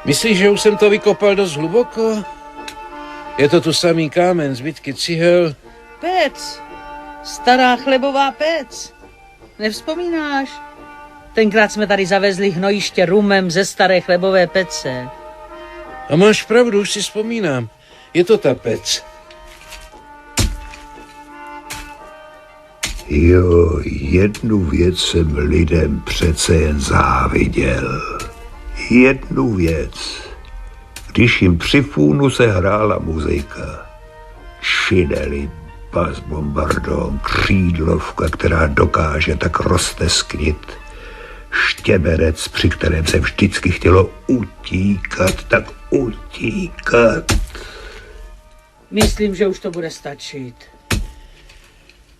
Myslíš, že už jsem to vykopal dost hluboko? Je to tu samý kámen, zbytky cihel? Pec. Stará chlebová pec. Nevzpomínáš? Tenkrát jsme tady zavezli hnojiště rumem ze staré chlebové pece. A máš pravdu, už si vzpomínám. Je to ta pec. Jo, jednu věc jsem lidem přece jen záviděl. Jednu věc. Když jim při fůnu se hrála muzika. Šinely, bas bombardon, křídlovka, která dokáže tak roztesknit. Štěberec, při kterém se vždycky chtělo utíkat, tak utíkat. Myslím, že už to bude stačit.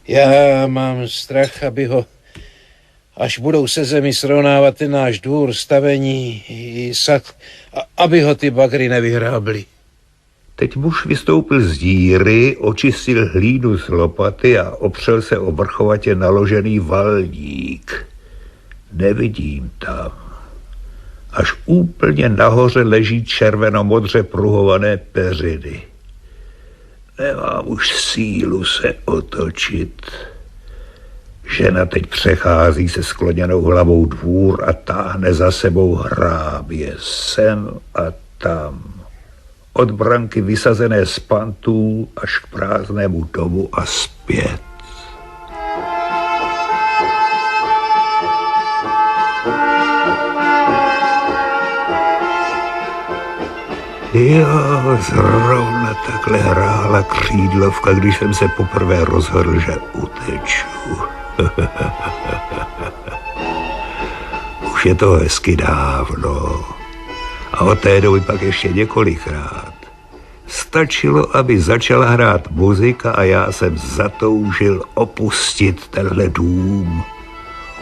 Já mám strach, aby ho, až budou se zemi srovnávat ten náš dvůr, stavení i sad, aby ho ty bagry nevyhrábly. Teď muž vystoupil z díry, očistil hlínu z lopaty a opřel se o vrchovatě naložený valník. Nevidím tam. Až úplně nahoře leží červenomodře pruhované peřiny. Nemám už sílu se otočit. Žena teď přechází se skloněnou hlavou dvůr a táhne za sebou hrábě sem a tam. Od branky vysazené z pantů až k prázdnému domu a zpět. Jo, zrovna takhle hrála křídlovka, když jsem se poprvé rozhodl, že uteču. Už je to hezky dávno. A od té doby pak ještě několikrát. Stačilo, aby začala hrát muzika a já jsem zatoužil opustit tenhle dům.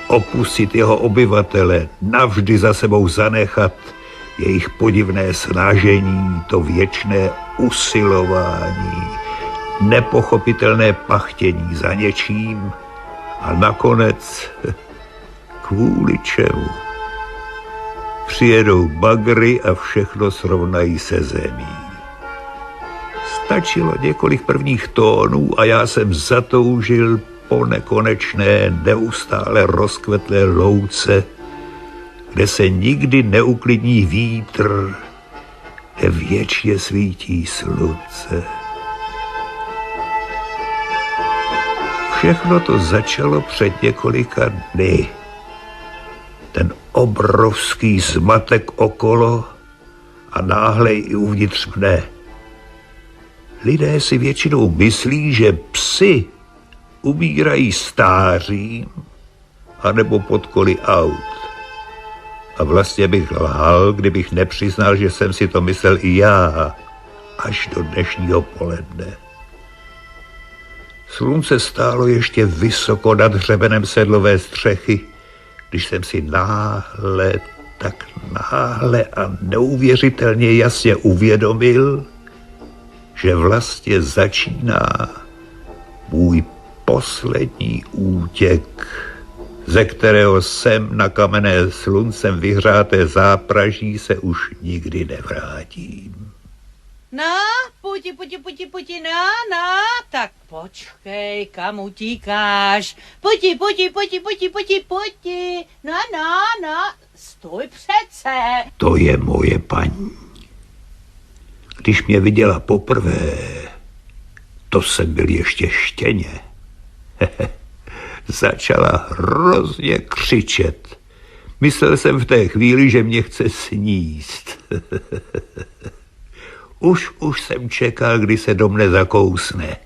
Opustit jeho obyvatele, navždy za sebou zanechat jejich podivné snažení, to věčné usilování, nepochopitelné pachtění za něčím a nakonec kvůli čemu? Přijedou bagry a všechno srovnají se zemí. Stačilo několik prvních tónů a já jsem zatoužil po nekonečné, neustále rozkvetlé louce, kde se nikdy neuklidní vítr, kde věčně svítí slunce. Všechno to začalo před několika dny. Ten obrovský zmatek okolo a náhle i uvnitř mne. Lidé si většinou myslí, že psi umírají stářím anebo pod koly aut. A vlastně bych lhal, kdybych nepřiznal, že jsem si to myslel i já, až do dnešního poledne. Slunce stálo ještě vysoko nad hřebenem sedlové střechy, když jsem si tak náhle a neuvěřitelně jasně uvědomil, že vlastně začíná můj poslední útěk, ze kterého sem na kamenné sluncem vyhřáté zápraží se už nikdy nevrátím. No, puti, no, tak počkej, kam utíkáš? Puti, no, stůj přece. To je moje paní. Když mě viděla poprvé, to jsem byl ještě štěně. Začala hrozně křičet. Myslel jsem v té chvíli, že mě chce sníst. Už jsem čekal, kdy se do mne zakousne.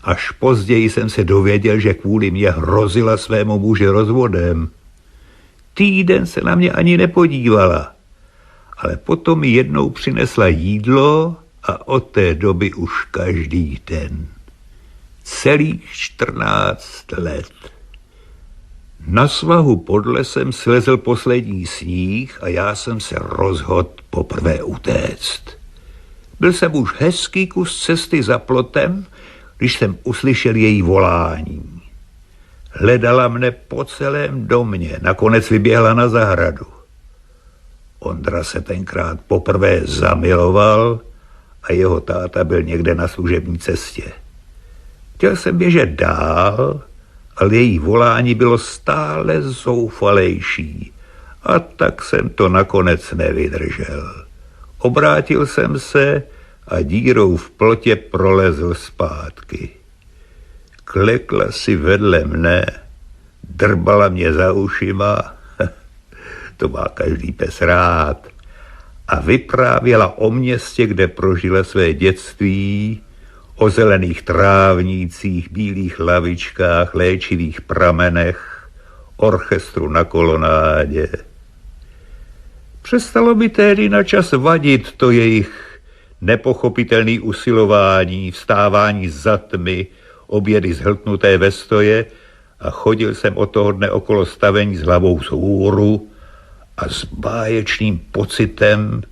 Až později jsem se dověděl, že kvůli mě hrozila svému muži rozvodem. Týden se na mě ani nepodívala, ale potom mi jednou přinesla jídlo a od té doby už každý den. Celých 14 let. Na svahu pod lesem slezl poslední sníh a já jsem se rozhodl poprvé utéct. Byl jsem už hezký kus cesty za plotem, když jsem uslyšel její volání. Hledala mne po celém domě, nakonec vyběhla na zahradu. Ondra se tenkrát poprvé zamiloval a jeho táta byl někde na služební cestě. Chtěl jsem běžet dál, ale její volání bylo stále zoufalejší a tak jsem to nakonec nevydržel. Obrátil jsem se a dírou v plotě prolezl zpátky. Klekla si vedle mne, drbala mě za ušima, to má každý pes rád, a vyprávěla o městě, kde prožila své dětství, o zelených trávnících, bílých lavičkách, léčivých pramenech, orchestru na kolonádě. Přestalo by tehdy na čas vadit to jejich nepochopitelné usilování, vstávání za tmy, obědy zhltnuté ve stoje a chodil jsem od toho dne okolo stavení s hlavou vzhůru a s báječným pocitem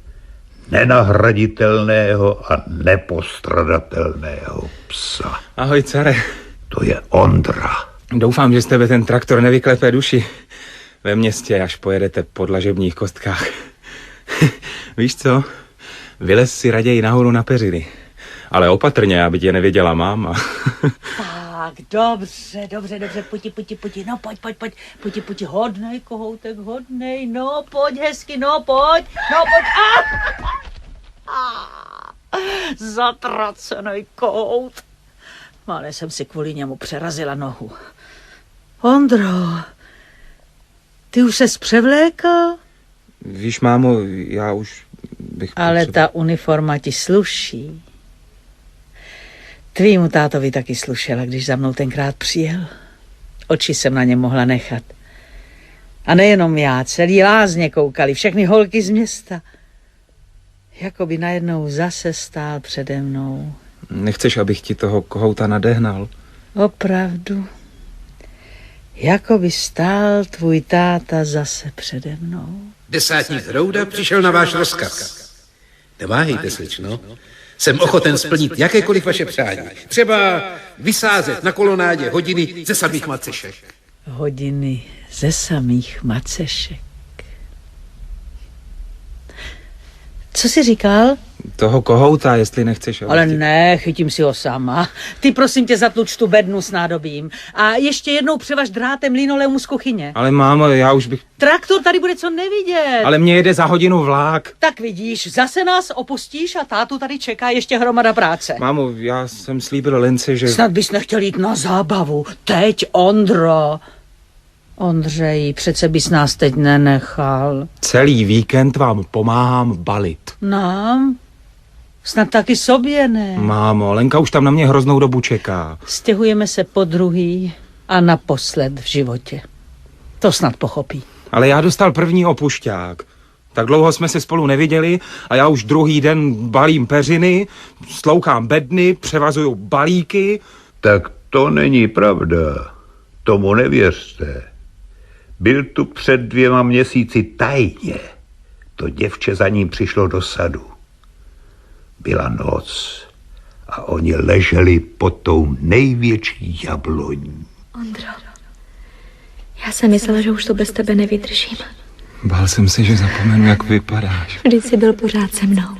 nenahraditelného a nepostradatelného psa. Ahoj, care. To je Ondra. Doufám, že z tebe ten traktor nevyklepe duši ve městě, až pojedete po dlažebních kostkách. Víš co? Vylez si raději nahoru na peřiny. Ale opatrně, aby tě nevěděla máma. Tak, dobře, pojď, no pojď, hodnej, kohoutek, hodnej, no pojď hezky, no pojď, zatracený kohout. Ale jsem si kvůli němu přerazila nohu. Ondro, ty už ses převlékal? Víš, mámo, já už bych... Ale ta uniforma ti sluší. Tvýmu tátovi taky slušela, když za mnou tenkrát přijel. Oči jsem na něm mohla nechat. A nejenom já, celý lázně koukali, všechny holky z města. Jakoby najednou zase stál přede mnou. Nechceš, abych ti toho kohouta nadehnal? Opravdu. Jakoby stál tvůj táta zase přede mnou. Desátník z Rouda přišel na váš rozkaz. Neváhejte, slečno. Jsem ochoten splnit jakékoliv vaše přání. Třeba vysázet na kolonádě hodiny ze samých macešek. Hodiny ze samých macešek. Co jsi říkal? Toho kohouta, jestli nechceš. Ale ne, chytím si ho sama. Ty prosím tě zatluč tu bednu s nádobím. A ještě jednou převaž drátem linoleum z kuchyně. Ale mámo, já už bych... Traktor tady bude co nevidět. Ale mě jede za hodinu vlák. Tak vidíš, zase nás opustíš a tátu tady čeká ještě hromada práce. Mámo, já jsem slíbil Lince, že... Snad bys nechtěl jít na zábavu. Teď, Ondro. Ondřej, přece bys nás teď nenechal. Celý víkend vám pomáhám balit. Nám? Snad taky sobě, ne? Mámo, Lenka už tam na mě hroznou dobu čeká. Stěhujeme se po druhý a naposled v životě. To snad pochopí. Ale já dostal první opušťák. Tak dlouho jsme se spolu neviděli a já už druhý den balím peřiny, sloukám bedny, převazuju balíky. Tak to není pravda. Tomu nevěřte. Byl tu před 2 měsíci tajně. To děvče za ním přišlo do sadu. Byla noc a oni leželi pod tou největší jabloní. Ondro, já jsem myslela, že už to bez tebe nevydržím. Bál jsem se, že zapomenu, jak vypadáš. Vždyť jsi byl pořád se mnou.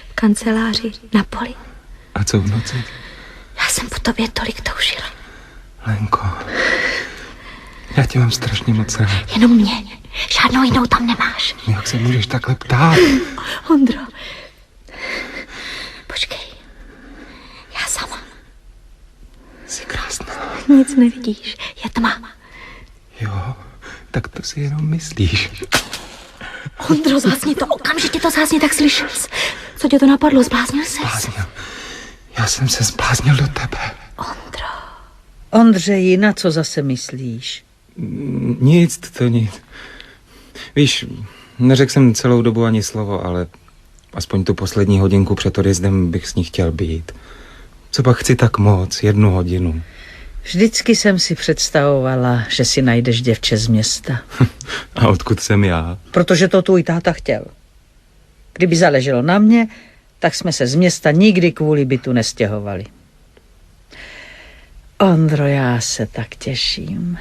V kanceláři, na poli. A co v noci? Já jsem po tobě tolik toužila. Lenko, já tě mám strašně moc rád. Jenom mě. Žádnou jinou tam nemáš. Jak se můžeš takhle ptát? Ondro. Počkej. Já sama. Jsi krásná. Nic nevidíš. Je tma. Jo, tak to si jenom myslíš. Ondro, zhasni to. Okamžitě to zhasni, tak slyšel jsi. Co tě to napadlo? Zbláznil jsi? Zbláznil. Já jsem se zbláznil do tebe. Ondro. Ondřeji, na co zase myslíš? Nic, to nic. Víš, neřekl jsem celou dobu ani slovo, ale aspoň tu poslední hodinku před odjezdem bych s ní chtěl být. Co pak chci tak moc, 1 hodinu. Vždycky jsem si představovala, že si najdeš děvče z města. A odkud jsem já? Protože to tvůj táta chtěl. Kdyby záleželo na mě, tak jsme se z města nikdy kvůli bytu nestěhovali. Ondro, já se tak těším.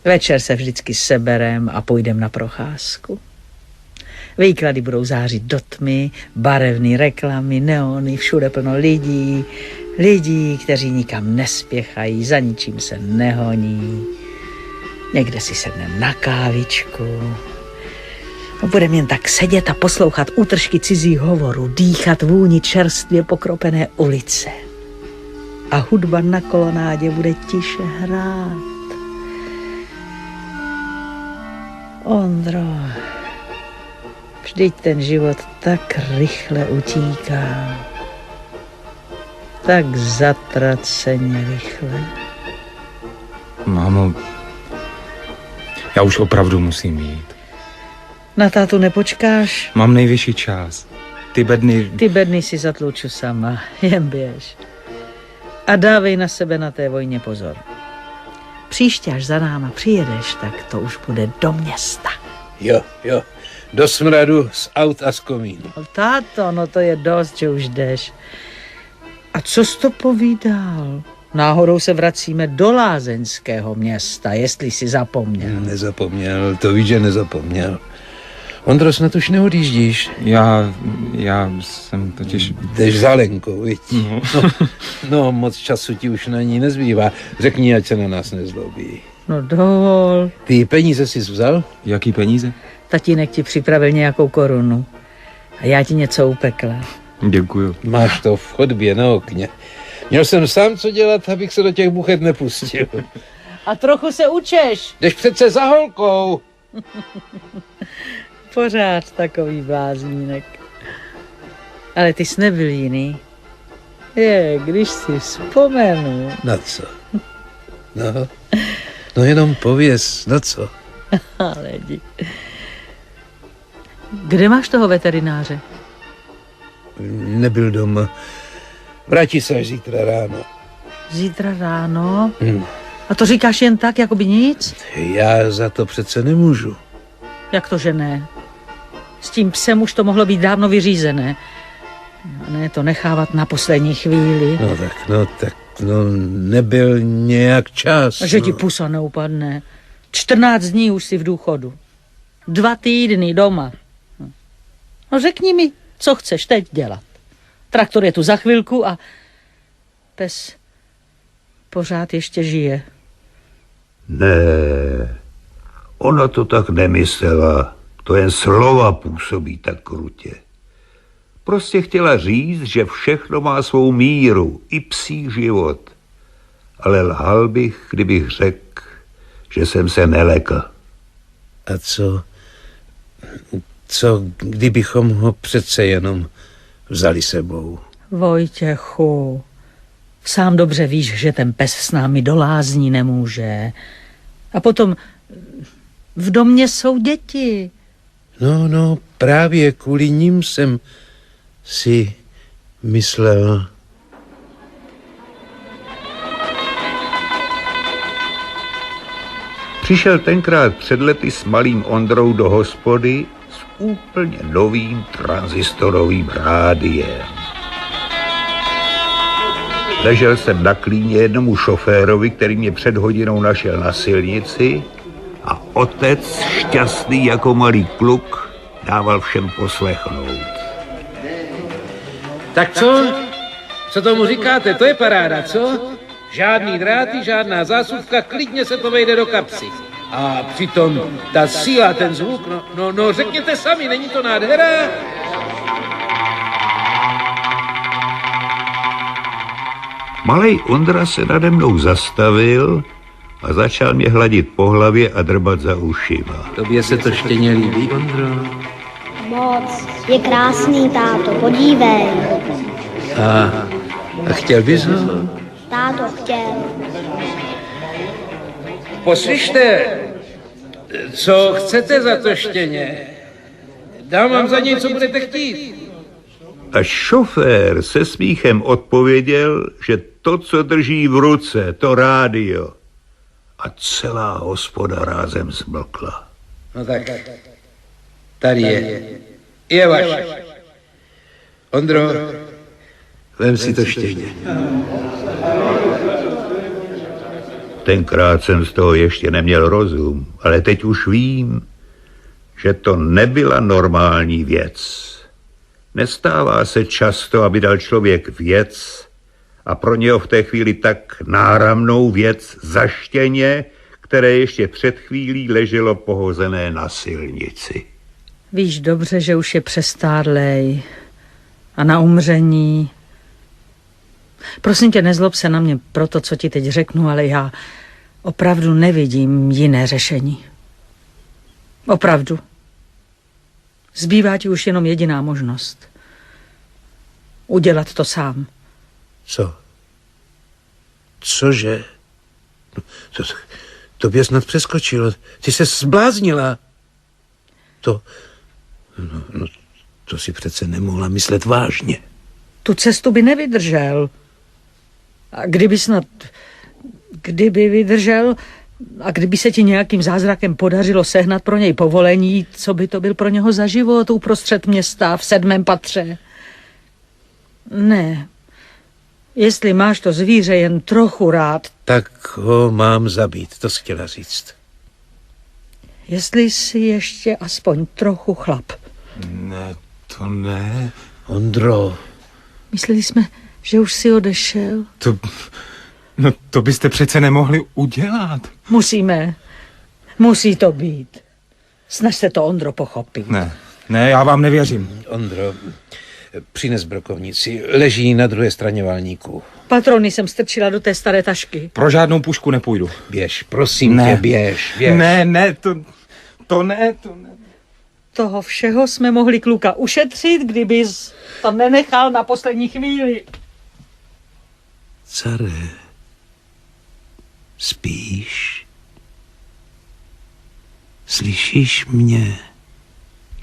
Večer se vždycky seberem a půjdem na procházku. Výklady budou zářit do tmy, barevné reklamy, neony, všude plno lidí. Lidí, kteří nikam nespěchají, za ničím se nehoní. Někde si sedneme na kávičku. Budeme jen tak sedět a poslouchat útržky cizích hovorů, dýchat vůni čerstvě pokropené ulice. A hudba na kolonádě bude tiše hrát. Ondro, vždyť ten život tak rychle utíká. Tak zatraceně rychle. Mámo, já už opravdu musím jít. Na tátu nepočkáš? Mám nejvyšší čas. Ty bedny si zatluču sama, jen běž. A dávej na sebe na té vojně pozor. Příště, až za náma přijedeš, tak to už bude do města. Jo, do smradu z aut a z komínu. No, táto, no to je dost, že už jdeš. A co jsi to povídal? Náhodou se vracíme do lázeňského města, jestli si zapomněl. Nezapomněl, to víš, že nezapomněl. Ondro, snad už neodjíždíš. Já jsem totiž... Jdeš za Lenkou, viď? No, moc času ti už na ní nezbývá. Řekni, ať se na nás nezlobí. No dovol. Ty peníze jsi vzal? Jaký peníze? Tatínek ti připravil nějakou korunu. A já ti něco upekla. Děkuju. Máš to v chodbě na okně. Měl jsem sám co dělat, abych se do těch buchet nepustil. A trochu se učeš. Jdeš přece za holkou. Pořád takový bláznínek. Ale ty jsi nebyl jiný. Když si vzpomenu. Na co? No jenom pověz, na co? Ale kde máš toho veterináře? Nebyl doma. Vrátí se až zítra ráno. Zítra ráno? A to říkáš jen tak, jako by nic? Já za to přece nemůžu. Jak to, že ne? S tím psem už to mohlo být dávno vyřízené. A ne to nechávat na poslední chvíli. No, nebyl nějak čas. A že ti pusa neupadne. 14 dní už si v důchodu. 2 týdny doma. No řekni mi, co chceš teď dělat. Traktor je tu za chvilku a pes pořád ještě žije. Ne, ona to tak nemyslela. To jen slova působí tak krutě. Prostě chtěla říct, že všechno má svou míru, i psí život. Ale lhal bych, kdybych řekl, že jsem se nelekl. A co kdybychom ho přece jenom vzali sebou? Vojtěchu, sám dobře víš, že ten pes s námi do lázní nemůže. A potom v domě jsou děti. No, právě kvůli nim jsem si myslel. Přišel tenkrát před lety s malým Ondrou do hospody s úplně novým tranzistorovým rádiem. Ležel jsem na klíně jednomu šoférovi, který mě před hodinou našel na silnici, a otec, šťastný jako malý kluk, dával všem poslechnout. Tak co? Co tomu říkáte? To je paráda, co? Žádný dráty, žádná zásuvka, klidně se to vejde do kapsy. A přitom ta síla, ten zvuk, no řekněte sami, není to nádhera? Malej Ondra se nade mnou zastavil a začal mě hladit po hlavě a drbat za ušima. Tobě se to štěně líbí, Ondro? Moc. Je krásný, táto, podívej. A chtěl bys ho? Táto, chtěl. Poslyšte, co chcete za to štěně? Dám vám za něj, co budete chtít. A šofér se smíchem odpověděl, že to, co drží v ruce, to rádio. A celá hospoda rázem zmlkla. No tak, tady je vaše. Ondro, vem si to štěně. Tenkrát jsem z toho ještě neměl rozum, ale teď už vím, že to nebyla normální věc. Nestává se často, aby dal člověk věc a pro něho v té chvíli tak náramnou věc za štěně, které ještě před chvílí leželo pohozené na silnici. Víš dobře, že už je přestárlej a na umření. Prosím tě, nezlob se na mě pro to, co ti teď řeknu, ale já opravdu nevidím jiné řešení. Opravdu. Zbývá ti už jenom jediná možnost. Udělat to sám. Co? Cože? To bě snad přeskočilo. Ty se zbláznila. To si přece nemohla myslet vážně. Tu cestu by nevydržel. A kdyby vydržel a kdyby se ti nějakým zázrakem podařilo sehnat pro něj povolení, co by to byl pro něho za život uprostřed města v 7. patře? Ne. Jestli máš to zvíře jen trochu rád, Tak ho mám zabít, to jsi chtěla říct. Jestli jsi ještě aspoň trochu chlap. Ne, to ne. Ondro. Mysleli jsme, že už si odešel. To byste přece nemohli udělat. Musíme. Musí to být. Snaž se to, Ondro, pochopit. Ne, já vám nevěřím. Ondro, přines brokovnici. Leží na druhé straně válníku. Patrony jsem strčila do té staré tašky. Pro žádnou pušku nepůjdu. Běž, prosím tě, běž. Ne, to ne. Toho všeho jsme mohli kluka ušetřit, kdybys to nenechal na poslední chvíli. Care, spíš? Slyšíš mě?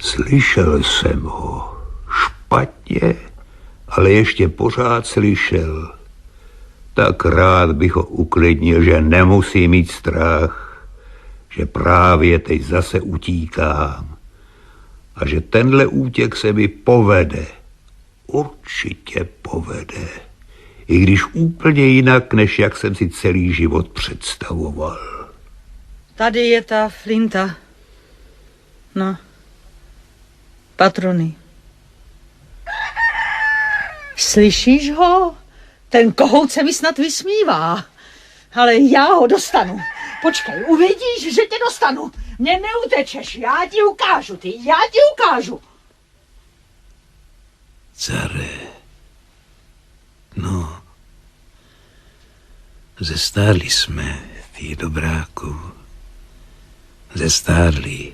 Slyšel jsem ho. Špatně, ale ještě pořád slyšel. Tak rád bych ho uklidnil, že nemusí mít strach, že právě teď zase utíkám a že tenhle útěk se mi povede. Určitě povede. I když úplně jinak, než jak jsem si celý život představoval. Tady je ta flinta. No. Patrony. Slyšíš ho? Ten kohout se mi snad vysmívá. Ale já ho dostanu. Počkej, uvidíš, že tě dostanu. Mně neutečeš, já ti ukážu. Care, no, zestárli jsme, ty dobráku, zestárli.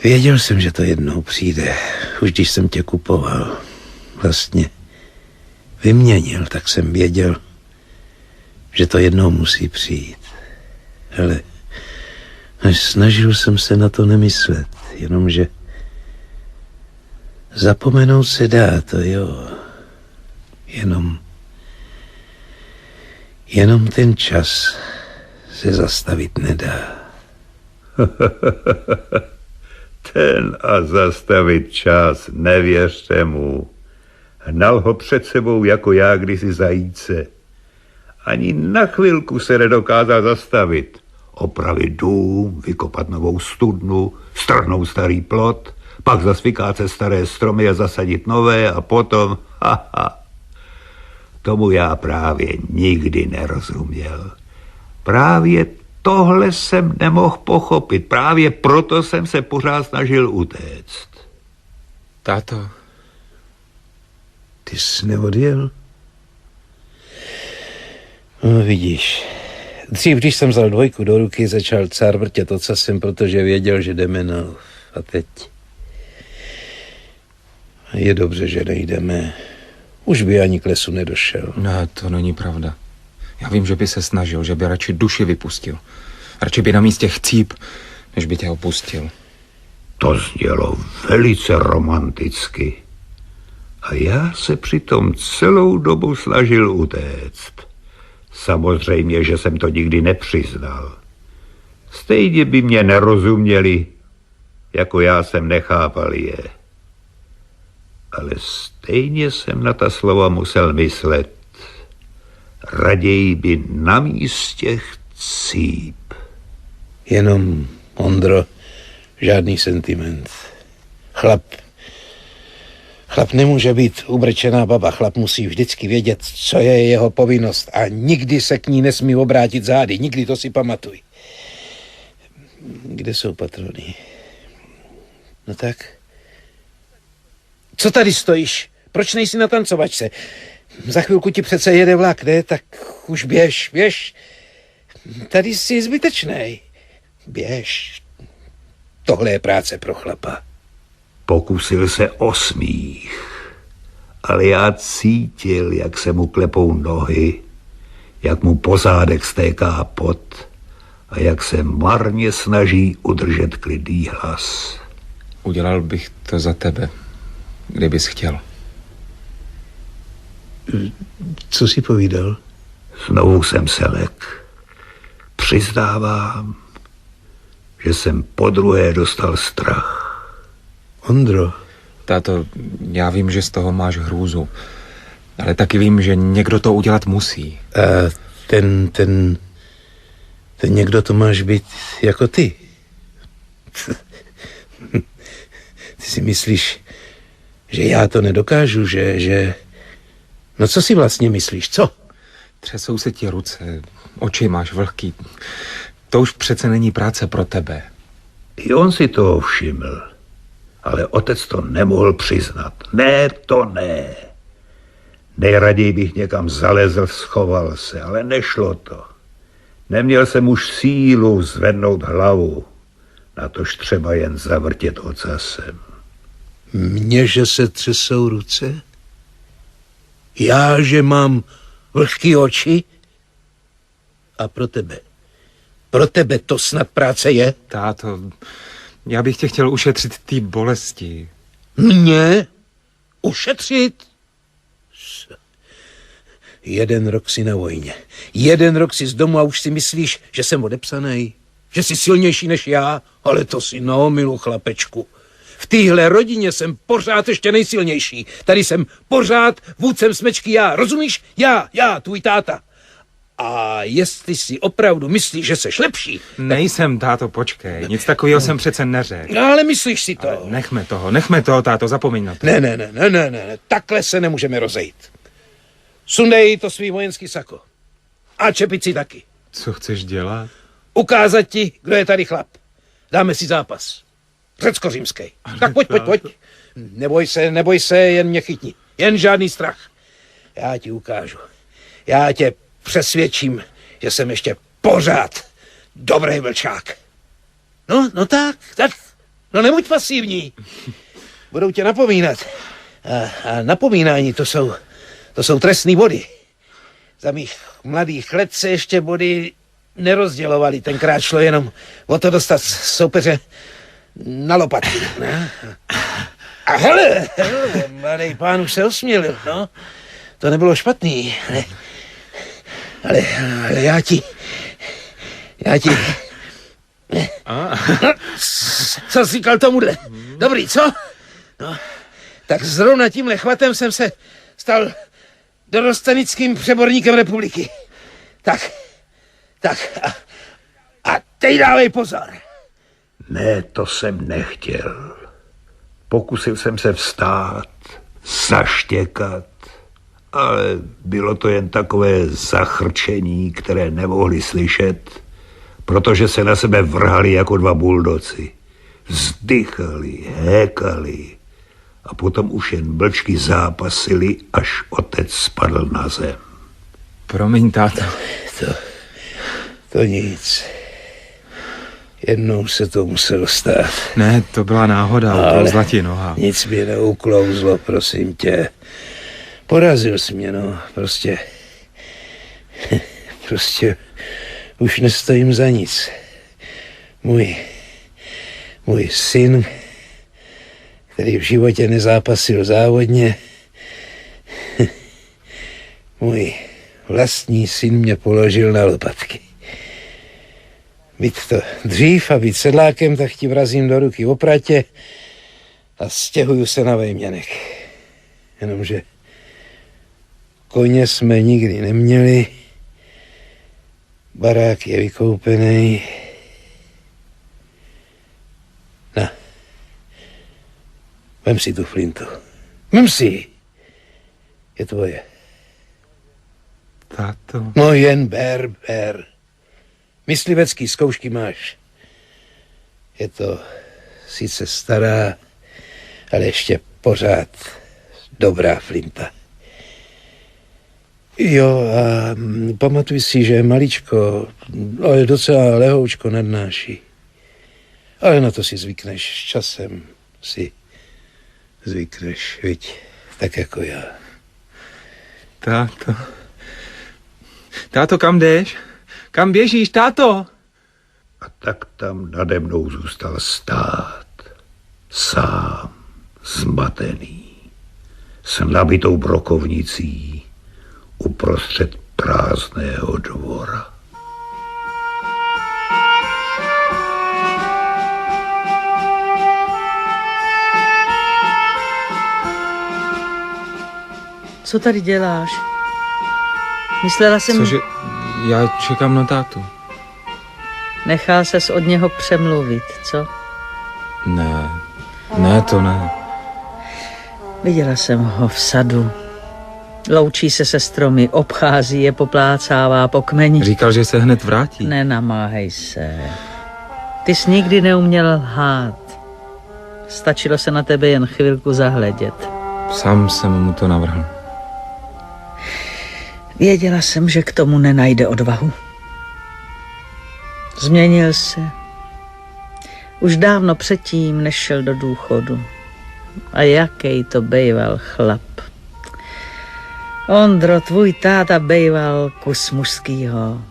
Věděl jsem, že to jednou přijde, už když jsem tě kupoval, vlastně vyměnil, tak jsem věděl, že to jednou musí přijít. Ale snažil jsem se na to nemyslet, jenomže zapomenout se dá, to jo. Jenom ten čas se zastavit nedá. Ten a zastavit čas, nevěřte mu. Hnal ho před sebou jako já kdysi zajíce. Ani na chvilku se nedokázal zastavit. Opravit dům, vykopat novou studnu, strhnout starý plot, pak zasvykácet staré stromy a zasadit nové a potom, tomu já právě nikdy nerozuměl. Právě tohle jsem nemohl pochopit, právě proto jsem se pořád snažil utéct. Táto. Ty jsi neodjel? No, vidíš. Dřív, když jsem vzal 2 do ruky, začal cár vrtět ocasem, protože věděl, že jdeme na lov. A teď je dobře, že nejdeme. Už by ani k lesu nedošel. Ne, to není pravda. Já vím, že by se snažil, že by radši duši vypustil. Radši by na místě chcíp, než by tě opustil. To znělo velice romanticky. A já se přitom celou dobu snažil utéct. Samozřejmě, že jsem to nikdy nepřiznal. Stejně by mě nerozuměli, jako já jsem nechápal je. Ale stejně jsem na ta slova musel myslet. Raději by na místě chcíp. Jenom Ondro, žádný sentiment. Chlap nemůže být ubrečená baba. Chlap musí vždycky vědět, co je jeho povinnost a nikdy se k ní nesmí obrátit zády. Nikdy, to si pamatuj. Kde jsou patrony? No tak. Co tady stojíš? Proč nejsi na tancovačce? Za chvilku ti přece jede vlak, ne? Tak už běž. Tady jsi zbytečnej. Běž. Tohle je práce pro chlapa. Pokusil se o smích, ale já cítil, jak se mu klepou nohy, jak mu po zádech stéká pot a jak se marně snaží udržet klidný hlas. Udělal bych to za tebe, kdybys chtěl. Co jsi povídal? Znovu jsem se lek. Přiznávám, že jsem podruhé dostal strach. Ondro. Táto, já vím, že z toho máš hrůzu, ale taky vím, že někdo to udělat musí. A ten někdo to máš být jako ty. Ty si myslíš, že já to nedokážu, že... No co si vlastně myslíš, co? Třesou se ti ruce, oči máš vlhký. To už přece není práce pro tebe. I on si toho všiml, ale otec to nemohl přiznat. Ne, to ne. Nejraději bych někam zalezl, schoval se, ale nešlo to. Neměl jsem už sílu zvednout hlavu, natož třeba jen zavrtět ocasem. Mně, že se třesou ruce? Já, že mám vlhký oči? A pro tebe? Pro tebe to snad práce je? Táto, já bych tě chtěl ušetřit té bolesti. Mě? Ušetřit? 1 rok si na vojně. 1 rok si z domu a už si myslíš, že jsem odepsanej? Že jsi silnější než já? Ale to si na omilu, chlapečku. V téhle rodině jsem pořád ještě nejsilnější. Tady jsem pořád vůdcem smečky já. Rozumíš? Já, tvůj táta. A jestli si opravdu myslíš, že seš lepší... Nejsem, táto, počkej. Nic takového jsem přece neřekl. No, ale myslíš si to. Ale nechme toho, táto, zapomeň na to. Ne. Takhle se nemůžeme rozejít. Sundej to svý vojenský sako. A čepici taky. Co chceš dělat? Ukázat ti, kdo je tady chlap. Dáme si zápas. Řecko-římský. Tak pojď. Neboj se, jen mě chytni. Jen žádný strach. Já ti ukážu. Já tě přesvědčím, že jsem ještě pořád dobrý vlčák. No tak. No nebuď pasivní. Budou tě napomínat. A napomínání to jsou trestný body. Za mých mladých let se ještě body nerozdělovali. Tenkrát šlo jenom o to dostat soupeře na lopatky. A hele, mladý pán už se osmělil, no. To nebylo špatný, ale já ti... No, co jsi říkal tomuhle? Dobrý, co? No, tak zrovna tímhle chvatem jsem se stal dorostanickým přeborníkem republiky. Tak a teď dávej pozor. Ne, to jsem nechtěl. Pokusil jsem se vstát, zaštěkat, ale bylo to jen takové zachrčení, které nemohli slyšet, protože se na sebe vrhali jako 2 buldoci. Vzdychali, hékali a potom už jen mlčky zápasili, až otec spadl na zem. Promiň, táto. To nic. Jednou se to muselo stát. Ne, to byla náhoda, uklouzla ti noha. Nic mi neuklouzlo, prosím tě. Porazil jsi mě, no, prostě už nestojím za nic. Můj syn, který v životě nezápasil závodně, můj vlastní syn mě položil na lopatky. Být to dřív a být sedlákem, tak ti vrazím do ruky opratě a stěhuju se na Vejměnek. Jenomže koně jsme nikdy neměli, barák je vykoupený Vem si tu flintu. Vem si ji. Je tvoje. Táto. No jen ber. Myslivecký zkoušky máš. Je to sice stará, ale ještě pořád dobrá flinta. Jo, a pamatuj si, že maličko, ale docela lehoučko nadnáší. Ale na to si zvykneš, časem si zvykneš, viď, tak jako já. Táto. Táto, kam jdeš? Kam běžíš, táto? A tak tam nade mnou zůstal stát. Sám, zmatený, s nabitou brokovnicí uprostřed prázdného dvora. Co tady děláš? Myslela jsem... Cože, já čekám na tátu. Nechal ses od něho přemluvit, co? Ne, to ne. Viděla jsem ho v sadu. Loučí se stromy, obchází je, poplácává po kmeni. Říkal, že se hned vrátí. Nenamáhej se. Ty jsi nikdy neuměl lhát. Stačilo se na tebe jen chvilku zahledět. Sám jsem mu to navrhl. Věděla jsem, že k tomu nenajde odvahu. Změnil se. Už dávno předtím, než šel do důchodu. A jaký to bejval chlap. Ondro, tvůj táta bejval kus mužskýho.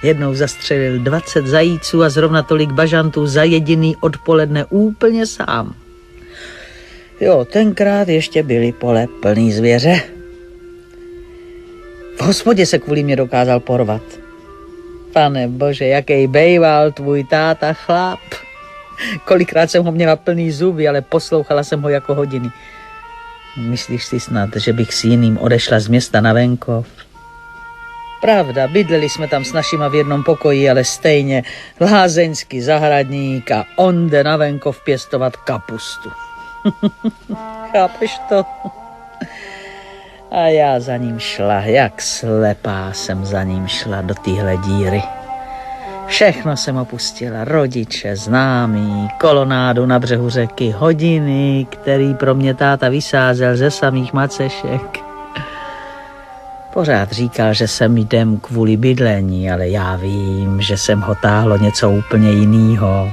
Jednou zastřelil 20 zajíců a zrovna tolik bažantů za jediný odpoledne úplně sám. Jo, tenkrát ještě byly pole plný zvěře. V hospodě se kvůli mě dokázal porvat. Pane bože, jaký bejval tvůj táta chlap. Kolikrát jsem ho měla plný zuby, ale poslouchala jsem ho jako hodiny. Myslíš si snad, že bych s jiným odešla z města na venkov? Pravda, bydleli jsme tam s našima v jednom pokoji, ale stejně lázeňský zahradník a on jde na venkov pěstovat kapustu. Chápeš to? A já za ním šla, jak slepá jsem za ním šla do téhle díry. Všechno jsem opustila, rodiče, známí, kolonádu na břehu řeky, hodiny, který pro mě táta vysázel ze samých macešek. Pořád říkal, že sem jdem kvůli bydlení, ale já vím, že sem ho táhlo něco úplně jinýho.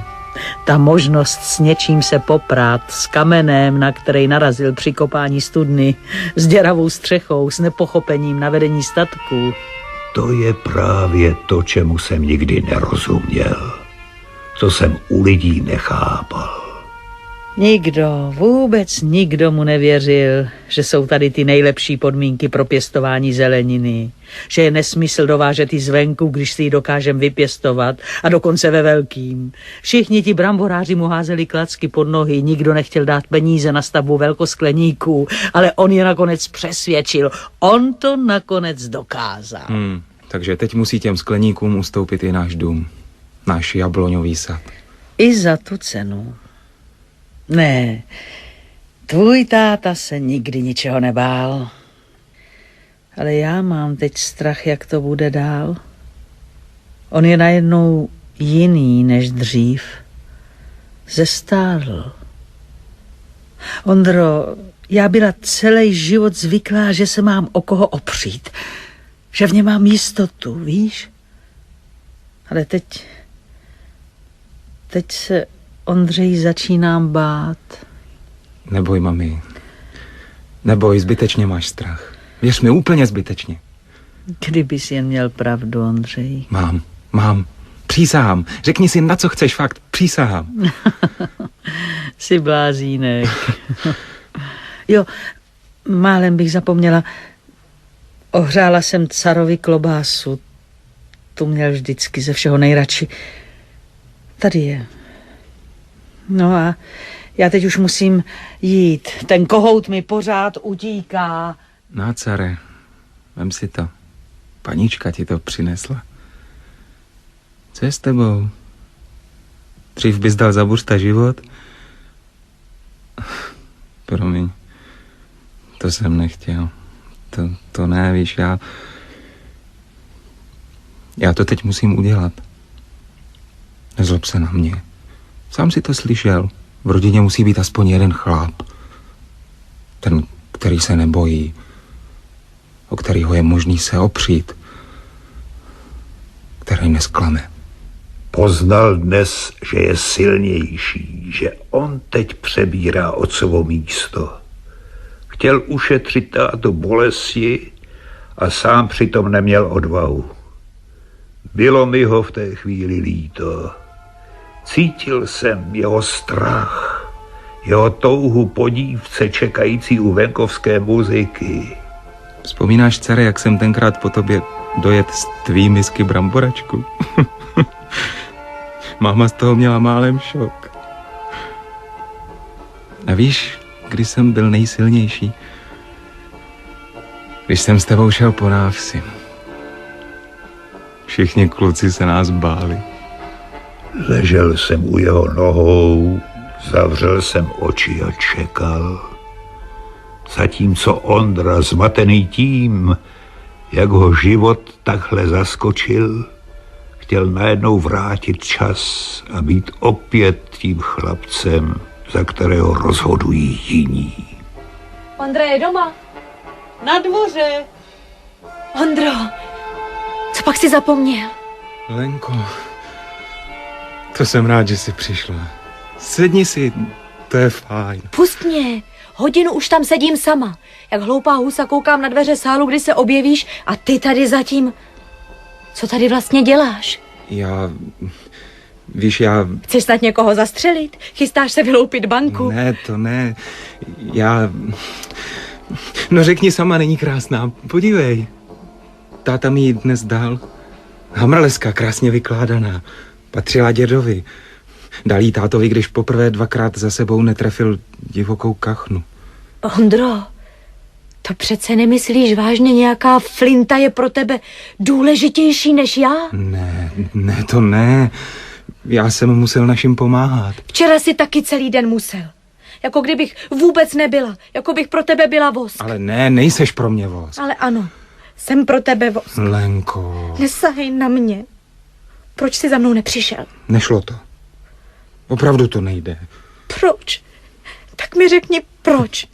Ta možnost s něčím se poprat, s kamenem, na který narazil při kopání studny, s děravou střechou, s nepochopením na vedení statku. To je právě to, čemu jsem nikdy nerozuměl. Co jsem u lidí nechápal. Nikdo, vůbec nikdo mu nevěřil, že jsou tady ty nejlepší podmínky pro pěstování zeleniny, že je nesmysl dovážet ji zvenku, když si ji dokážem vypěstovat a dokonce ve velkým. Všichni ti bramboráři mu házeli klacky pod nohy, nikdo nechtěl dát peníze na stavbu velkoskleníků, ale on je nakonec přesvědčil. On to nakonec dokázal. Takže teď musí těm skleníkům ustoupit i náš dům, náš jabloňový sad. I za tu cenu. Ne, tvůj táta se nikdy ničeho nebál. Ale já mám teď strach, jak to bude dál. On je najednou jiný než dřív. Zestárl. Ondro, já byla celý život zvyklá, že se mám o koho opřít. Že v něm mám jistotu, víš? Ale teď se Ondřej začínám bát. Neboj, mami. Neboj, zbytečně máš strach. Věř mi, úplně zbytečně. Kdybys jen měl pravdu, Ondřej. Mám. Přísahám. Řekni si, na co chceš, fakt. Přísahám. Jsi blázínek. Jo, málem bych zapomněla. Ohřála jsem carovi klobásu. Tu měl vždycky ze všeho nejradši. Tady je. No a já teď už musím jít. Ten kohout mi pořád utíká. Nácare, vem si to. Panička ti to přinesla. Co je s tebou? Dřív bys dal za bursta život? Promiň. To jsem nechtěl. To ne, víš, já to teď musím udělat. Nezlob se na mě. Sám si to slyšel. V rodině musí být aspoň jeden chlap. Ten, který se nebojí. O kterýho je možný se opřít. Který nesklame. Poznal dnes, že je silnější, že on teď přebírá otcovo místo. Chtěl ušetřit tátu bolesti a sám přitom neměl odvahu. Bylo mi ho v té chvíli líto. Cítil jsem jeho strach, jeho touhu po dívce čekající u venkovské muziky. Vzpomínáš, dcere, jak jsem tenkrát po tobě dojet z tvý misky bramboračku? Máma z toho měla málem šok. A víš, kdy jsem byl nejsilnější? Když jsem s tebou šel po návsi. Všichni kluci se nás báli. Ležel jsem u jeho nohou, zavřel jsem oči a čekal. Zatímco Ondra, zmatený tím, jak ho život takhle zaskočil, chtěl najednou vrátit čas a být opět tím chlapcem, za kterého rozhodují jiní. Ondra je doma? Na dvoře. Ondro, co pak si zapomněl? Lenko, to jsem rád, že jsi přišla. Sedni si, to je fajn. Pust mě, hodinu už tam sedím sama. Jak hloupá husa koukám na dveře sálu, kdy se objevíš a ty tady zatím... Co tady vlastně děláš? Víš, Chceš snad někoho zastřelit? Chystáš se vyloupit banku? Ne, to ne. No řekni sama, není krásná. Podívej. Táta mi ji dnes dal. Hamrleska, krásně vykládaná. Patřila dědovi. Dal jí tátovi, když poprvé 2krát za sebou netrefil divokou kachnu. Ondro, to přece nemyslíš vážně, nějaká flinta je pro tebe důležitější než já? Ne, to ne. Já jsem musel našim pomáhat. Včera si taky celý den musel. Jako kdybych vůbec nebyla. Jako bych pro tebe byla vosk. Ale ne, nejseš pro mě vosk. Ale ano, jsem pro tebe vosk. Lenko. Nesahej na mě. Proč jsi za mnou nepřišel? Nešlo to. Opravdu to nejde. Proč? Tak mi řekni proč.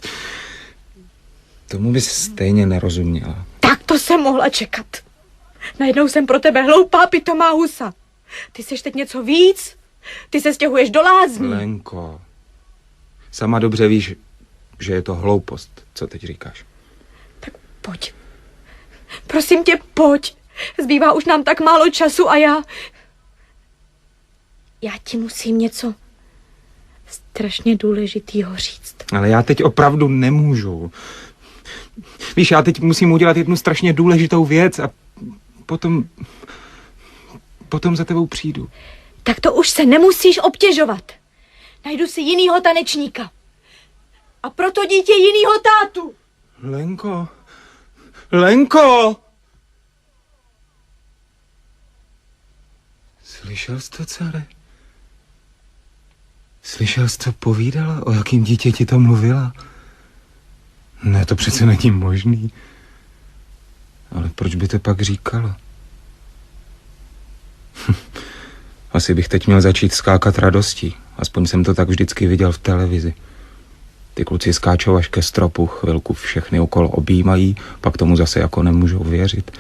Tomu bys stejně nerozuměla. Tak to jsem mohla čekat. Najednou jsem pro tebe hloupá pitomá husa. Ty seš teď něco víc? Ty se stěhuješ do lázní. Lenko, sama dobře víš, že je to hloupost, co teď říkáš. Tak pojď. Prosím tě, pojď. Zbývá už nám tak málo času a já ti musím něco strašně důležitého říct. Ale já teď opravdu nemůžu. Víš, já teď musím udělat jednu strašně důležitou věc a potom za tebou přijdu. Tak to už se nemusíš obtěžovat. Najdu si jinýho tanečníka. A proto dítě jinýho tátu. Lenko! Slyšel jsi to, dcere? Slyšel jsi, co povídala? O jakým dítěti to mluvila? Ne, to přece není možný. Ale proč by to pak říkala? Asi bych teď měl začít skákat radostí. Aspoň jsem to tak vždycky viděl v televizi. Ty kluci skáčou až ke stropu, chvilku všechny okolo objímají, pak tomu zase jako nemůžou věřit.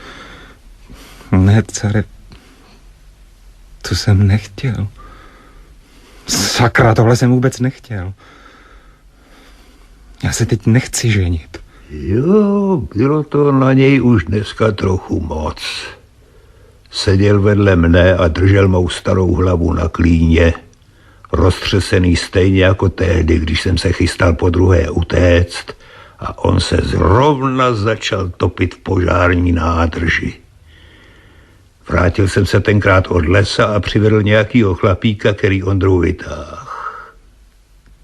Ne, dcere, to jsem nechtěl. Sakra, tohle jsem vůbec nechtěl. Já se teď nechci ženit. Jo, bylo to na něj už dneska trochu moc. Seděl vedle mne a držel mou starou hlavu na klíně, roztřesený stejně jako tehdy, když jsem se chystal podruhé utéct a on se zrovna začal topit v požární nádrži. Vrátil jsem se tenkrát od lesa a přivedl nějakýho chlapíka, který Ondru vytáhl.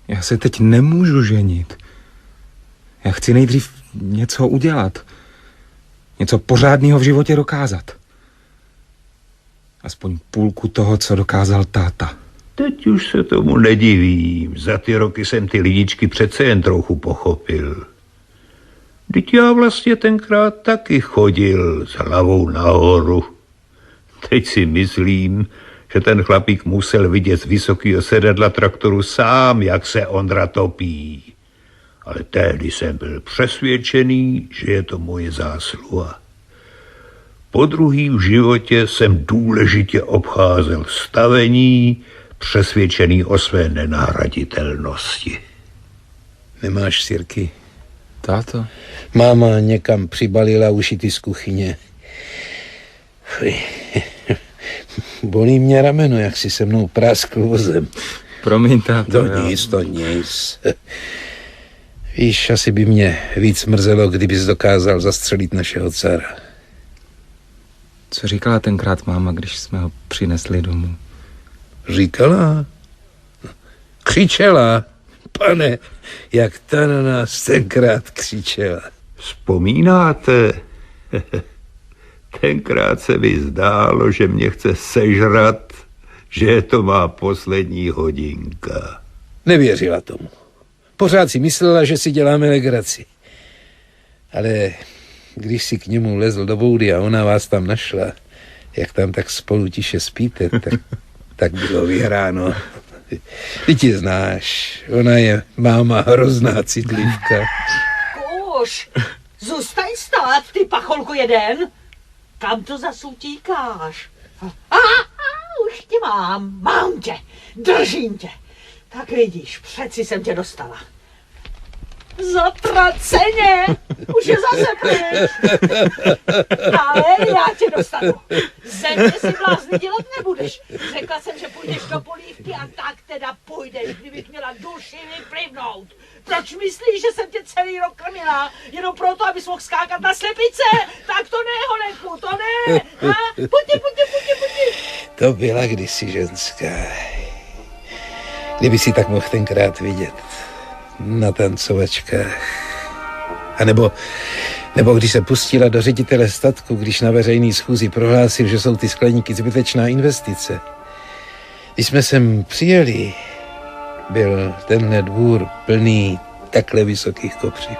Já se teď nemůžu ženit. Já chci nejdřív něco udělat. Něco pořádného v životě dokázat. Aspoň půlku toho, co dokázal táta. Teď už se tomu nedivím. Za ty roky jsem ty lidičky přece jen trochu pochopil. Vždyť já vlastně tenkrát taky chodil s hlavou nahoru. Teď si myslím, že ten chlapík musel vidět z vysokého sedadla traktoru sám, jak se Ondra topí. Ale tehdy jsem byl přesvědčený, že je to moje zásluha. Po druhý v životě jsem důležitě obcházel stavení, přesvědčený o své nenahraditelnosti. Nemáš sirky? Táto? Máma někam přibalila ušity z kuchyně. Fuj. Bolí mě rameno, jak si se mnou práskl vozem. Promiň, táto. To nic. Víš, asi by mě víc mrzelo, kdybys dokázal zastřelit našeho dcera. Co říkala tenkrát máma, když jsme ho přinesli domů? Říkala? Křičela. Pane, jak ta na nás tenkrát křičela. Vzpomínáte? Tenkrát se mi zdálo, že mě chce sežrat, že je to má poslední hodinka. Nevěřila tomu. Pořád si myslela, že si děláme legraci. Ale když si k němu lezl do boudy a ona vás tam našla, jak tam tak spolu tiše spíte, tak bylo vyhráno. Ty ti znáš, ona je máma hrozná citlivka. Už, zůstaň stát, ty pacholku jeden. Kam to zas utíkáš? Už tě mám tě, držím tě. Tak vidíš, přeci jsem tě dostala. Zatraceně, už je zase pryč. Ale já tě dostanu. Ze mě si blázny dělat nebudeš. Řekla jsem, že půjdeš do polívky a tak teda půjdeš, kdybych měla duši vyplivnout. Proč myslíš, že jsem tě celý rok krmila? Jenom proto, abys mohl skákat na slepice? Tak to ne, Holenku, to ne. Pojď. To byla kdysi ženská. Kdyby si tak mohl tenkrát vidět na tancovačkách. A nebo když se pustila do ředitele statku, když na veřejný schůzi prohlásil, že jsou ty skleníky zbytečná investice. Když jsme sem přijeli, byl tenhle dvůr plný takhle vysokých kopřiv.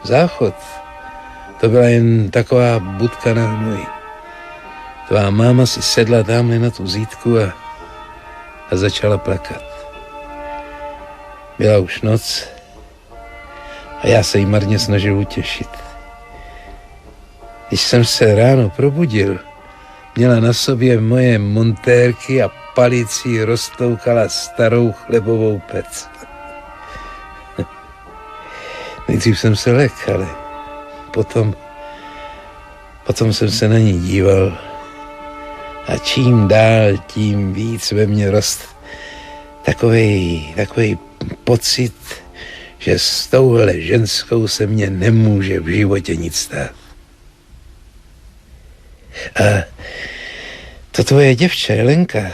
Záchod, to byla jen taková budka na hnoji. Tvá máma si sedla tamhle na tu zítku a začala plakat. Byla už noc a já se jí marně snažil utěšit. Když jsem se ráno probudil, měla na sobě moje montérky a palicí roztoukala starou chlebovou pec. Nejdřív jsem se lekl, ale potom jsem se na ní díval a čím dál, tím víc ve mně rost takovej pocit, že s touhle ženskou se mně nemůže v životě nic stát. A to tvoje děvče, Jelenka,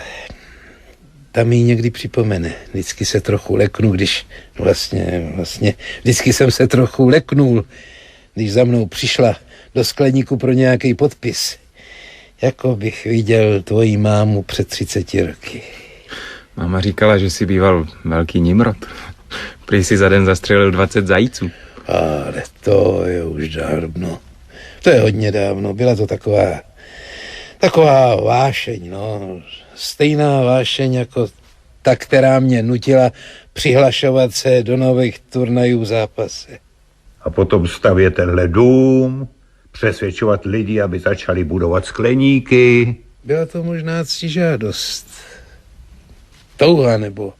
ta mi někdy připomene. Vždycky se trochu leknu, když vždycky jsem se trochu leknul, když za mnou přišla do skleníku pro nějaký podpis. Jako bych viděl tvoji mámu před 30 roky. Máma říkala, že jsi býval velký nimrod. Prý si za den zastřelil 20 zajíců. Ale to je už dávno. To je hodně dávno. Byla to taková vášeň, no. Stejná vášeň jako ta, která mě nutila přihlašovat se do nových turnajů v zápase. A potom stavět tenhle dům, přesvědčovat lidi, aby začali budovat skleníky. Byla to možná ctižádost. Touha nebo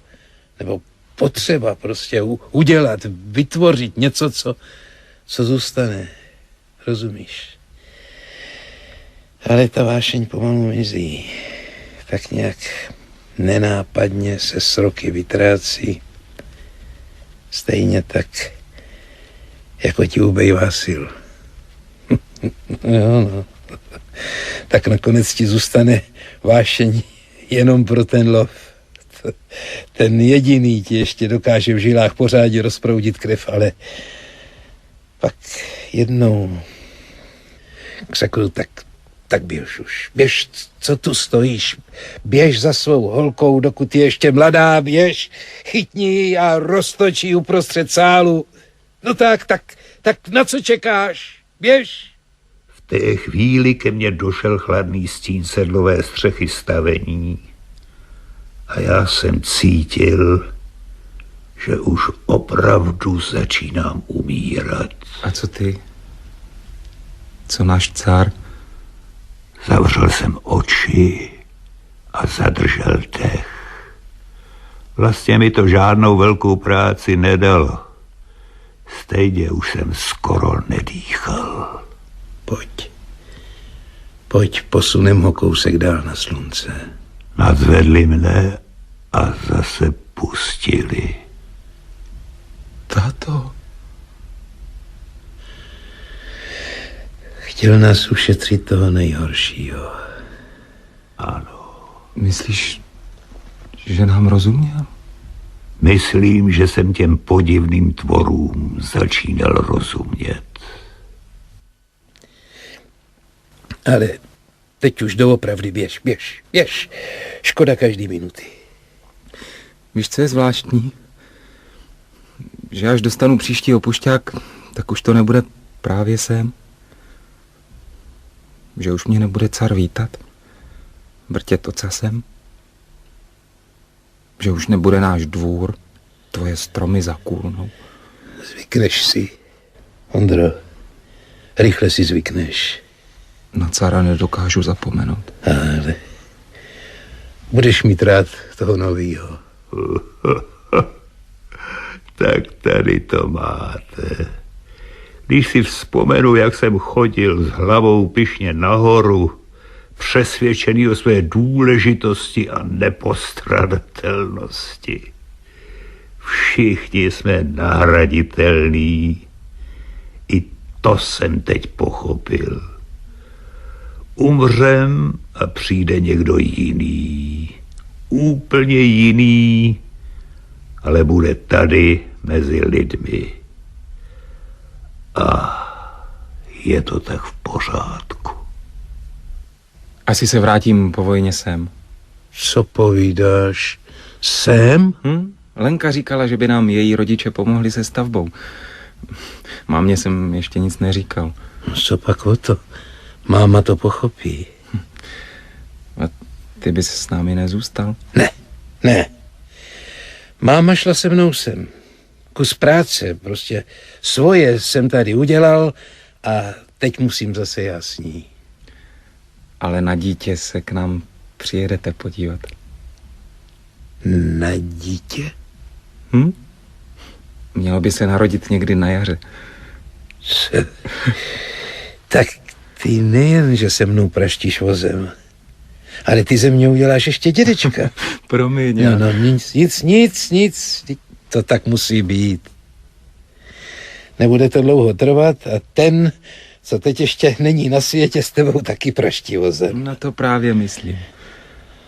potřeba prostě udělat, vytvořit něco, co zůstane. Rozumíš? Ale ta vášeň pomalu mizí. Tak nějak nenápadně se s roky vytrácí. Stejně tak, jako ti ubejvá sil. No. Tak nakonec ti zůstane vášeň jenom pro ten lov. Ten jediný ti ještě dokáže v žilách pořádně rozproudit krev, ale pak jednou k sakru tak Tak běž už, běž, co tu stojíš, běž za svou holkou, dokud je ještě mladá, běž, chytni ji a roztočí uprostřed sálu. No tak na co čekáš, běž. V té chvíli ke mně došel chladný stín sedlové střechy stavení a já jsem cítil, že už opravdu začínám umírat. A co ty? Co náš cár? Zavřel jsem oči a zadržel dech. Vlastně mi to žádnou velkou práci nedalo. Stejně už jsem skoro nedýchal. Pojď, posunem ho kousek dál na slunce. Nadzvedli mne a zase pustili. Táto. Chtěl nás ušetřit toho nejhoršího. Ano. Myslíš, že nám rozuměl? Myslím, že jsem těm podivným tvorům začínal rozumět. Ale teď už doopravdy běž. Škoda každý minuty. Víš, co je zvláštní? Že až dostanu příští opušťák, tak už to nebude právě sem. Že už mě nebude car vítat, vrtět ocasem. Že už nebude náš dvůr, tvoje stromy za kůlnou. Zvykneš si, Ondro, rychle si zvykneš. Na cara nedokážu zapomenout. Ale budeš mít rád toho novýho. Tak tady to máte. Když si vzpomenu, jak jsem chodil s hlavou pyšně nahoru, přesvědčený o své důležitosti a nepostradatelnosti. Všichni jsme nahraditelní. I to jsem teď pochopil. Umřem a přijde někdo jiný. Úplně jiný, ale bude tady mezi lidmi. A je to tak v pořádku. Asi se vrátím po vojně sem. Co povídáš? Sem? Lenka říkala, že by nám její rodiče pomohli se stavbou. Mámě jsem ještě nic neříkal. No co pak o to? Máma to pochopí. A ty bys s námi nezůstal? Ne. Máma šla se mnou sem. Kus práce, prostě svoje jsem tady udělal a teď musím zase já s ní. Ale na dítě se k nám přijedete podívat. Na dítě? Mělo by se narodit někdy na jaře. Tak ty nejen, že se mnou praštíš vozem, ale ty ze mě uděláš ještě dědečka. Promiň. No, nic. To tak musí být. Nebude to dlouho trvat a ten, co teď ještě není na světě, s tebou taky praští vozem. Na to právě myslím.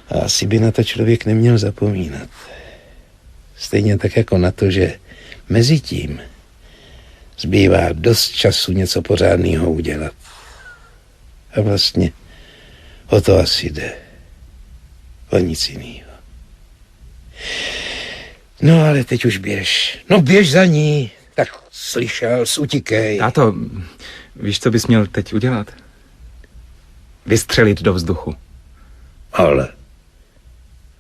A asi by na to člověk neměl zapomínat. Stejně tak jako na to, že mezi tím zbývá dost času něco pořádného udělat. A vlastně o to asi jde. O nic jiného. No ale teď už běž. No běž za ní. Tak slyšel, utíkej. Táto, víš, co bys měl teď udělat? Vystřelit do vzduchu. Ale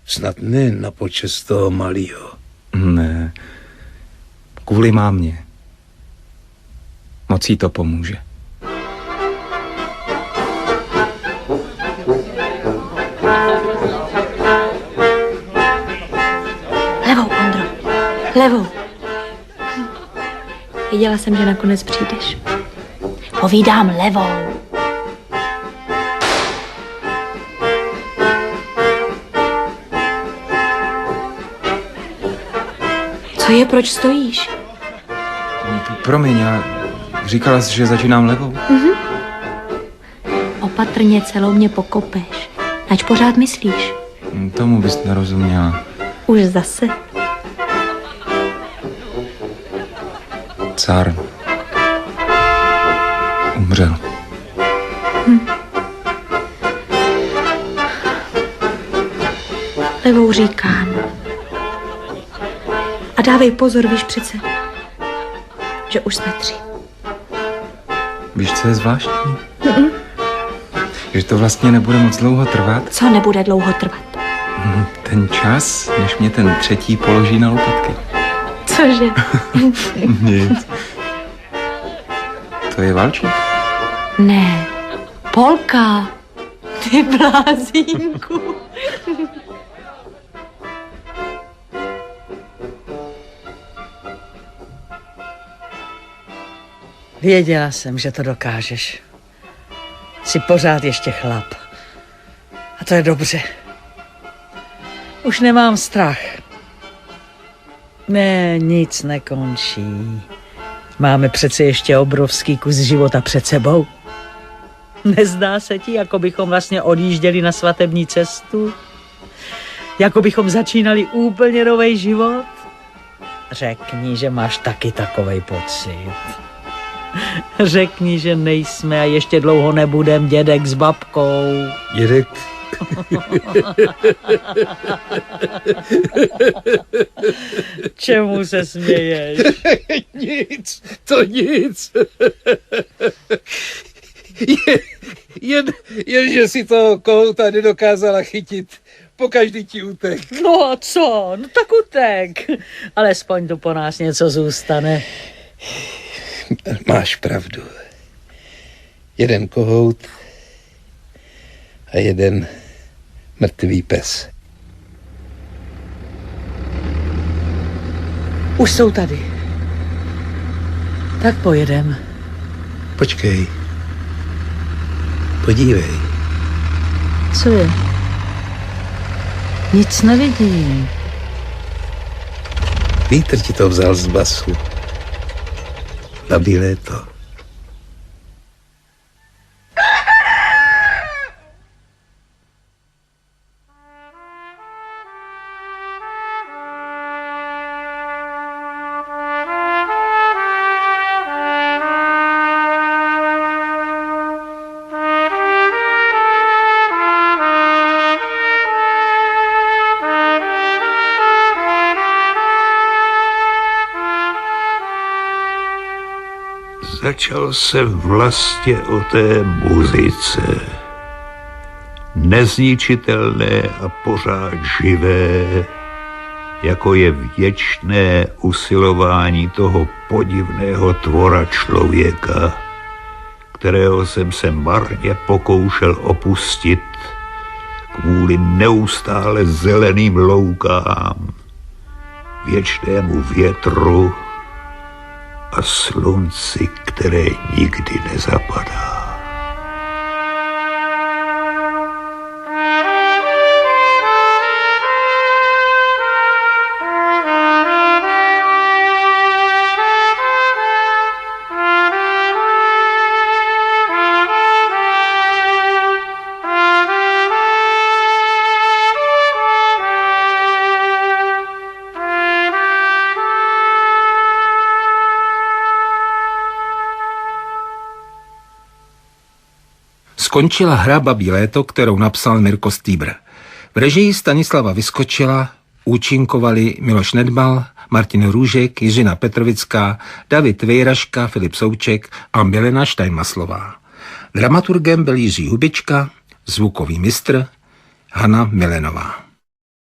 snad ne na počest toho malýho. Ne, kvůli mámě. Moc jí to pomůže. Levou, Ondro, levou. Věděla jsem, že nakonec přijdeš. Povídám levou. Co je, proč stojíš? Promiň, já říkala jsi, že začínám levou. Opatrně, celou mě pokopeš. Nač pořád myslíš? Tomu bys nerozuměla. Už zase. Cár umřel. levou říkám. A dávej pozor, víš přece, že už jsme 3. Víš, co je zvláštní? Že to vlastně nebude moc dlouho trvat. Co nebude dlouho trvat? Ten čas, než mě ten 3. položí na lopatky. Cože? Nic. To je valčík? Ne, polka. Ty blázínku. Věděla jsem, že to dokážeš. Jsi pořád ještě chlap. A to je dobře. Už nemám strach. Ne, nic nekončí. Máme přece ještě obrovský kus života před sebou. Nezdá se ti, jako bychom vlastně odjížděli na svatební cestu? Jako bychom začínali úplně nový život? Řekni, že máš taky takovej pocit. Řekni, že nejsme a ještě dlouho nebudem dědek s babkou. Dědek? Čemu se směješ? Nic, to nic. Jenže si toho kohouta nedokázala chytit. Pokaždý ti utek. No a co? No tak utek. Alespoň tu po nás něco zůstane. Máš pravdu. Jeden kohout a jeden mrtvý pes. Už jsou tady. Tak pojedem. Počkej. Podívej. Co je? Nic nevidím. Vítr ti to vzal z basu. Babí léto. Začal jsem vlastně o té muzice. Nezničitelné a pořád živé, jako je věčné usilování toho podivného tvora člověka, kterého jsem se marně pokoušel opustit kvůli neustále zeleným loukám, věčnému větru a slunci, které nikdy nezapadá. Skončila hra Babí léto, kterou napsal Mirko Stýbr. V režii Stanislava Vyskočila účinkovali Miloš Nedbal, Martin Růžek, Jiřina Petrovická, David Vejraška, Filip Souček a Milena Štajmaslová. Dramaturgem byl Jiří Hubička, zvukový mistr Hana Milenová.